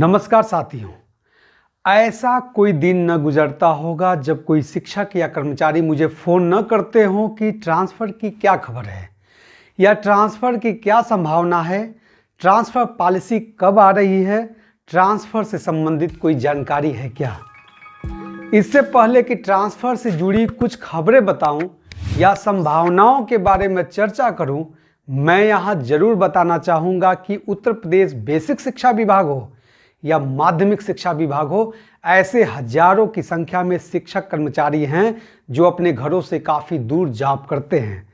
नमस्कार साथियों। ऐसा कोई दिन न गुजरता होगा जब कोई शिक्षक या कर्मचारी मुझे फ़ोन न करते हों कि ट्रांसफ़र की क्या खबर है या ट्रांसफ़र की क्या संभावना है, ट्रांसफ़र पॉलिसी कब आ रही है, ट्रांसफ़र से संबंधित कोई जानकारी है क्या। इससे पहले कि ट्रांसफ़र से जुड़ी कुछ खबरें बताऊं या संभावनाओं के बारे में चर्चा करूं, मैं यहाँ ज़रूर बताना चाहूँगा कि उत्तर प्रदेश बेसिक शिक्षा विभाग हो या माध्यमिक शिक्षा विभाग हो, ऐसे हजारों की संख्या में शिक्षक कर्मचारी हैं जो अपने घरों से काफ़ी दूर जॉब करते हैं।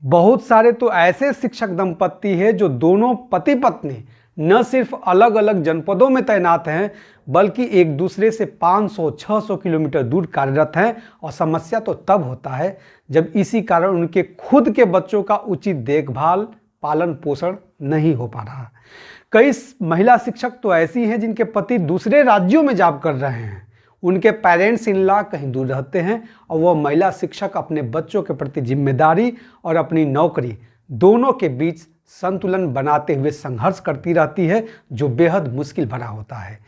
बहुत सारे तो ऐसे शिक्षक दंपत्ति हैं जो दोनों पति पत्नी न सिर्फ अलग अलग जनपदों में तैनात हैं बल्कि एक दूसरे से 500-600 किलोमीटर दूर कार्यरत हैं। और समस्या तो तब होता है जब इसी कारण उनके खुद के बच्चों का उचित देखभाल पालन पोषण नहीं हो पा रहा। कई महिला शिक्षक तो ऐसी हैं जिनके पति दूसरे राज्यों में जॉब कर रहे हैं, उनके पेरेंट्स इन लॉ कहीं दूर रहते हैं और वह महिला शिक्षक अपने बच्चों के प्रति जिम्मेदारी और अपनी नौकरी दोनों के बीच संतुलन बनाते हुए संघर्ष करती रहती है, जो बेहद मुश्किल भरा होता है।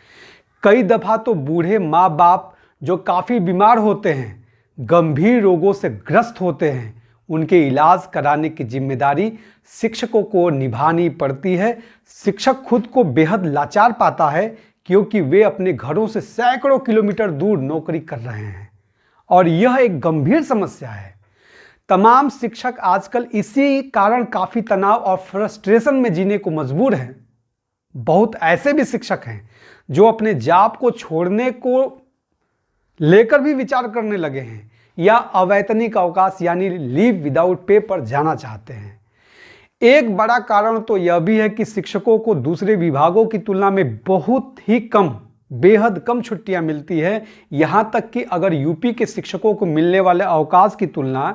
कई दफ़ा तो बूढ़े माँ बाप जो काफ़ी बीमार होते हैं, गंभीर रोगों से ग्रस्त होते हैं, उनके इलाज कराने की जिम्मेदारी शिक्षकों को निभानी पड़ती है। शिक्षक खुद को बेहद लाचार पाता है क्योंकि वे अपने घरों से सैकड़ों किलोमीटर दूर नौकरी कर रहे हैं और यह एक गंभीर समस्या है। तमाम शिक्षक आजकल इसी कारण काफ़ी तनाव और फ्रस्ट्रेशन में जीने को मजबूर हैं। बहुत ऐसे भी शिक्षक हैं जो अपने जॉब को छोड़ने को लेकर भी विचार करने लगे हैं या अवैतनिक अवकाश यानी लीव विदाउट पे पर जाना चाहते हैं। एक बड़ा कारण तो यह भी है कि शिक्षकों को दूसरे विभागों की तुलना में बहुत ही कम, बेहद कम छुट्टियां मिलती है। यहाँ तक कि अगर यूपी के शिक्षकों को मिलने वाले अवकाश की तुलना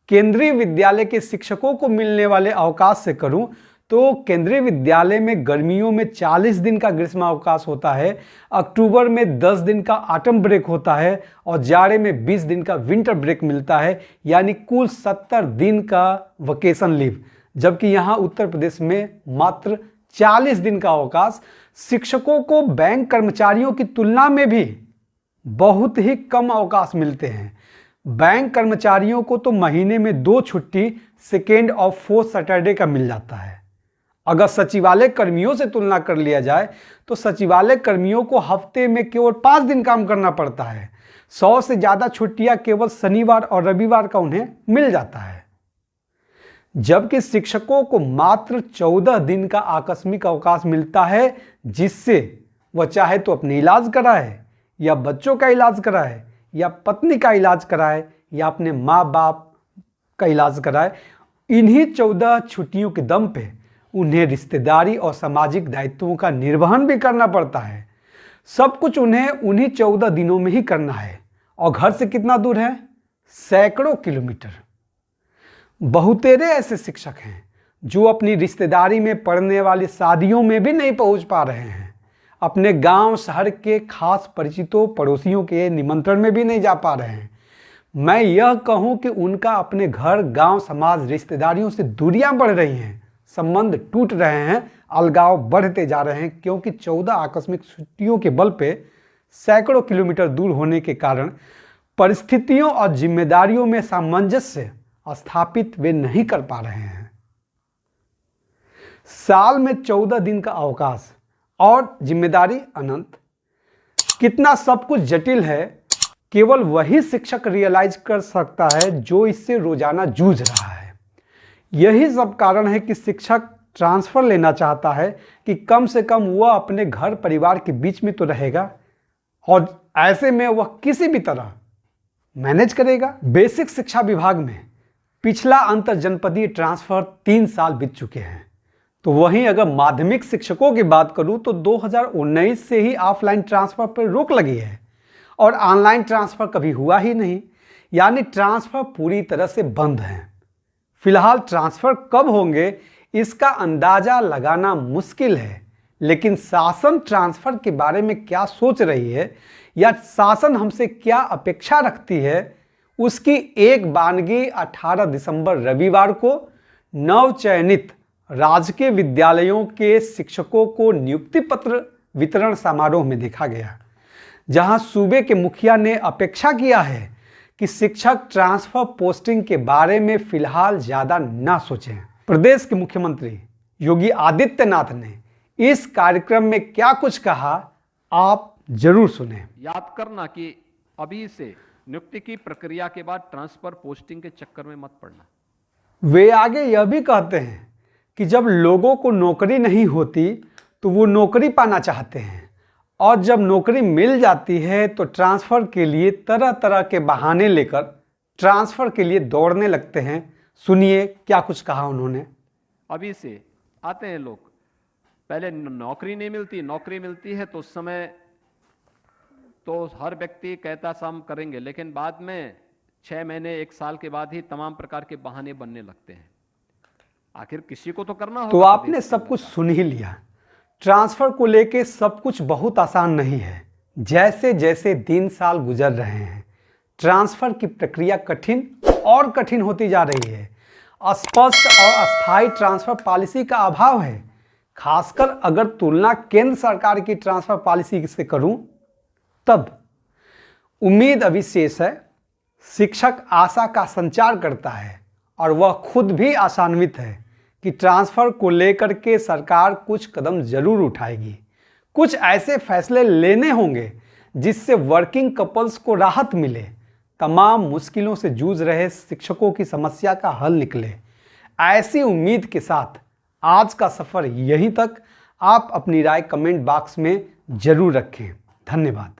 केंद्रीय विद्यालय के शिक्षकों को मिलने वाले अवकाश से करूं तो केंद्रीय विद्यालय में गर्मियों में 40 दिन का ग्रीष्मावकाश होता है, अक्टूबर में 10 दिन का ऑटम ब्रेक होता है और जाड़े में 20 दिन का विंटर ब्रेक मिलता है, यानी कुल 70 दिन का वकेशन लीव। जबकि यहाँ उत्तर प्रदेश में मात्र 40 दिन का अवकाश। शिक्षकों को बैंक कर्मचारियों की तुलना में भी बहुत ही कम अवकाश मिलते हैं। बैंक कर्मचारियों को तो महीने में 2 छुट्टी सेकेंड और फोर्थ सैटरडे का मिल जाता है। अगर सचिवालय कर्मियों से तुलना कर लिया जाए तो सचिवालय कर्मियों को हफ्ते में केवल 5 दिन काम करना पड़ता है। 100 से ज़्यादा छुट्टियां केवल शनिवार और रविवार का उन्हें मिल जाता है, जबकि शिक्षकों को मात्र 14 दिन का आकस्मिक अवकाश मिलता है, जिससे वह चाहे तो अपने इलाज कराए या बच्चों का इलाज कराए या पत्नी का इलाज कराए या अपने माँ बाप का इलाज कराए। इन्हीं 14 छुट्टियों के दम पे उन्हें रिश्तेदारी और सामाजिक दायित्वों का निर्वहन भी करना पड़ता है। सब कुछ उन्हें उन्हीं 14 दिनों में ही करना है और घर से कितना दूर है? सैकड़ों किलोमीटर। बहुतेरे ऐसे शिक्षक हैं जो अपनी रिश्तेदारी में पड़ने वाली शादियों में भी नहीं पहुंच पा रहे हैं, अपने गांव शहर के खास परिचितों पड़ोसियों के निमंत्रण में भी नहीं जा पा रहे हैं। मैं यह कहूं कि उनका अपने घर, गांव, समाज, रिश्तेदारियों से दूरियां बढ़ रही हैं, संबंध टूट रहे हैं, अलगाव बढ़ते जा रहे हैं, क्योंकि 14 आकस्मिक छुट्टियों के बल पे सैकड़ों किलोमीटर दूर होने के कारण परिस्थितियों और जिम्मेदारियों में सामंजस्य स्थापित वे नहीं कर पा रहे हैं। साल में 14 दिन का अवकाश और जिम्मेदारी अनंत, कितना सब कुछ जटिल है, केवल वही शिक्षक रियलाइज कर सकता है जो इससे रोजाना जूझ रहा है। यही सब कारण है कि शिक्षक ट्रांसफर लेना चाहता है कि कम से कम वह अपने घर परिवार के बीच में तो रहेगा और ऐसे में वह किसी भी तरह मैनेज करेगा। बेसिक शिक्षा विभाग में पिछला अंतर जनपदीय ट्रांसफर 3 साल बीत चुके हैं, तो वहीं अगर माध्यमिक शिक्षकों की बात करूं तो 2019 से ही ऑफलाइन ट्रांसफर पर रोक लगी है और ऑनलाइन ट्रांसफर कभी हुआ ही नहीं, यानी ट्रांसफर पूरी तरह से बंद है। फिलहाल ट्रांसफर कब होंगे इसका अंदाजा लगाना मुश्किल है, लेकिन शासन ट्रांसफर के बारे में क्या सोच रही है या शासन हमसे क्या अपेक्षा रखती है, उसकी एक बानगी 18 दिसंबर रविवार को नवचयनित राजकीय विद्यालयों के शिक्षकों को नियुक्ति पत्र वितरण समारोह में देखा गया, जहां सूबे के मुखिया ने अपेक्षा किया है कि शिक्षक ट्रांसफर पोस्टिंग के बारे में फिलहाल ज़्यादा ना सोचें। प्रदेश के मुख्यमंत्री योगी आदित्यनाथ ने इस कार्यक्रम में क्या कुछ कहा, आप जरूर सुने। याद करना कि अभी से नियुक्ति की प्रक्रिया के बाद ट्रांसफर पोस्टिंग के चक्कर में मत पड़ना। वे आगे यह भी कहते हैं कि जब लोगों को नौकरी नहीं होती तो वो नौकरी पाना चाहते हैं, और जब नौकरी मिल जाती है तो ट्रांसफ़र के लिए तरह तरह के बहाने लेकर ट्रांसफ़र के लिए दौड़ने लगते हैं। सुनिए क्या कुछ कहा उन्होंने। अभी से आते हैं लोग, पहले नौकरी नहीं मिलती, नौकरी मिलती है तो उस समय तो हर व्यक्ति कहता हम करेंगे, लेकिन बाद में 6 महीने 1 साल के बाद ही तमाम प्रकार के बहाने बनने लगते हैं। आखिर किसी को तो करना होगा। तो आपने सब कुछ सुन ही लिया। ट्रांसफ़र को लेके सब कुछ बहुत आसान नहीं है। जैसे जैसे दिन साल गुजर रहे हैं, ट्रांसफ़र की प्रक्रिया कठिन और कठिन होती जा रही है। स्पष्ट और अस्थायी ट्रांसफ़र पॉलिसी का अभाव है। खासकर अगर तुलना केंद्र सरकार की ट्रांसफ़र पॉलिसी से करूं, तब उम्मीद अभी शेष है। शिक्षक आशा का संचार करता है और वह खुद भी आशान्वित है कि ट्रांसफ़र को लेकर के सरकार कुछ कदम जरूर उठाएगी। कुछ ऐसे फैसले लेने होंगे जिससे वर्किंग कपल्स को राहत मिले, तमाम मुश्किलों से जूझ रहे शिक्षकों की समस्या का हल निकले। ऐसी उम्मीद के साथ आज का सफ़र यहीं तक। आप अपनी राय कमेंट बॉक्स में जरूर रखें। धन्यवाद।